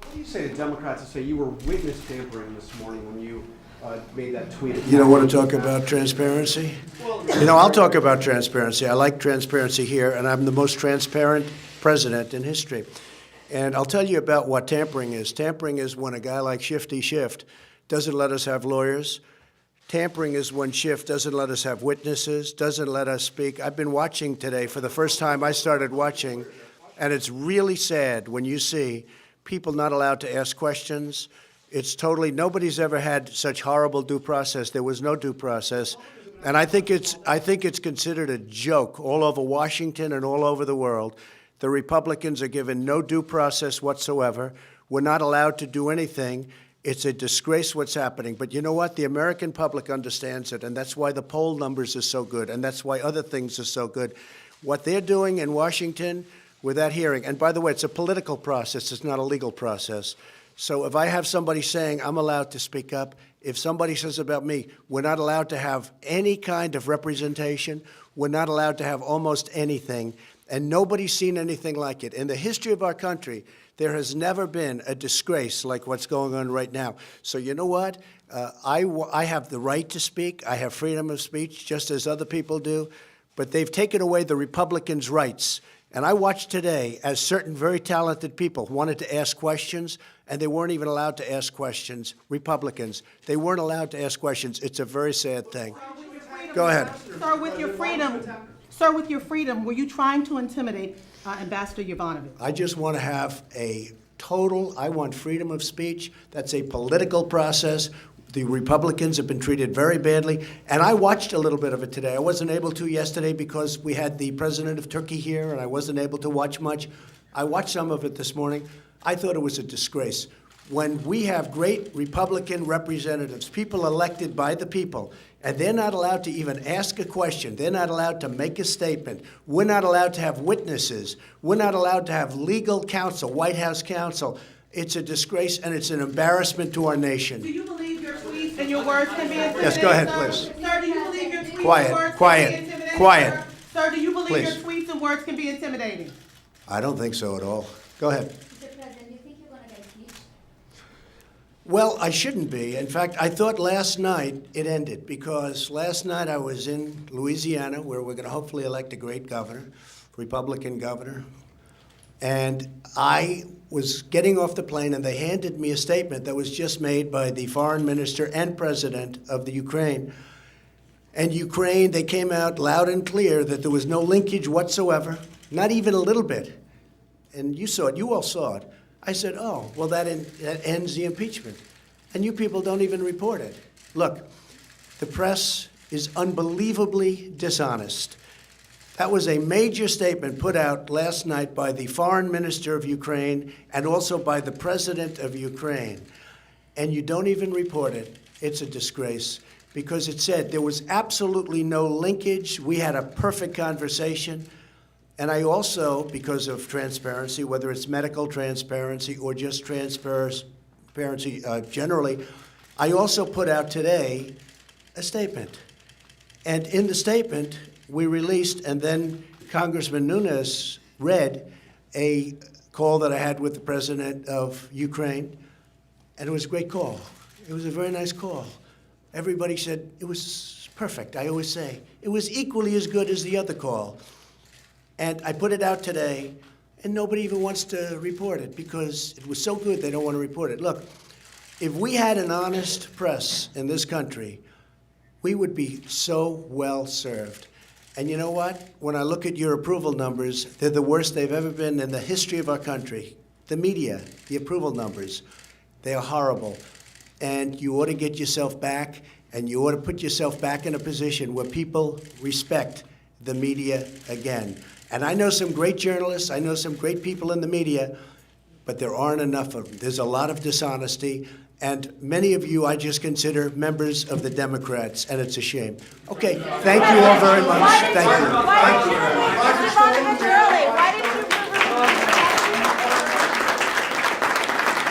What do you say to Democrats that say you were witness tampering this morning when you made that tweet? You don't want to talk about transparency? I'll talk about transparency. I like transparency here, and I'm the most transparent president in history. And I'll tell you about what tampering is. Tampering is when a guy like Shifty Schiff doesn't let us have lawyers. Tampering is when Schiff doesn't let us have witnesses, doesn't let us speak. I've been watching today. For the first time I started watching, and it's really sad when you see people not allowed to ask questions. It's totally, nobody's ever had such horrible due process. There was no due process. And I think it's considered a joke all over Washington and all over the world. The Republicans are given no due process whatsoever. We're not allowed to do anything. It's a disgrace what's happening. But you know what? The American public understands it, and that's why the poll numbers are so good, and that's why other things are so good. What they're doing in Washington with that hearing, and by the way, it's a political process, it's not a legal process. So if I have somebody saying I'm allowed to speak up, if somebody says about me, we're not allowed to have any kind of representation, we're not allowed to have almost anything, and nobody's seen anything like it. In the history of our country, there has never been a disgrace like what's going on right now. So you know what? I have the right to speak. I have freedom of speech, just as other people do. But they've taken away the Republicans' rights. And I watched today as certain very talented people wanted to ask questions, and they weren't even allowed to ask questions. Republicans, they weren't allowed to ask questions. It's a very sad thing. Go ahead. Sir, with your freedom, were you trying to intimidate Ambassador Yovanovitch? I just want to have I want freedom of speech. That's a political process. The Republicans have been treated very badly, and I watched a little bit of it today. I wasn't able to yesterday because we had the president of Turkey here, and I wasn't able to watch much. I watched some of it this morning. I thought it was a disgrace. When we have great Republican representatives, people elected by the people, and they're not allowed to even ask a question. They're not allowed to make a statement. We're not allowed to have witnesses. We're not allowed to have legal counsel, White House counsel. It's a disgrace, and it's an embarrassment to our nation. Do you believe your tweets and your words can be intimidating? Yes, go ahead, sir? please. Sir, do you believe your tweets and Quiet, words quiet, can be intimidating? quiet. Sir, do you believe Please. your tweets and words can be intimidating? I don't think so at all. Go ahead. Mr. President, do you think you're going to get impeached? Well, I shouldn't be. In fact, I thought last night it ended because last night I was in Louisiana where we're going to hopefully elect a great governor, Republican governor. And I was getting off the plane and they handed me a statement that was just made by the foreign minister and president of the Ukraine. And Ukraine, they came out loud and clear that there was no linkage whatsoever, not even a little bit. And you saw it, you all saw it. I said, oh, well, that ends the impeachment. And you people don't even report it. Look, the press is unbelievably dishonest. That was a major statement put out last night by the foreign minister of Ukraine and also by the president of Ukraine. And you don't even report it. It's a disgrace because it said there was absolutely no linkage. We had a perfect conversation. And I also, because of transparency, whether it's medical transparency or just transparency generally, I also put out today a statement. And in the statement, we released, and then Congressman Nunes read a call that I had with the president of Ukraine, and it was a great call. It was a very nice call. Everybody said it was perfect. I always say it was equally as good as the other call. And I put it out today, and nobody even wants to report it because it was so good they don't want to report it. Look, if we had an honest press in this country, we would be so well served. And you know what? When I look at your approval numbers, they're the worst they've ever been in the history of our country. The media, the approval numbers, they are horrible. And you ought to get yourself back, and you ought to put yourself back in a position where people respect the media again. And I know some great journalists, I know some great people in the media, but there aren't enough of them. There's a lot of dishonesty, and many of you I just consider members of the Democrats, and it's a shame. Okay, thank you all very much. Thank you. Why did you leave Mr. Yovanovitch early? Why did you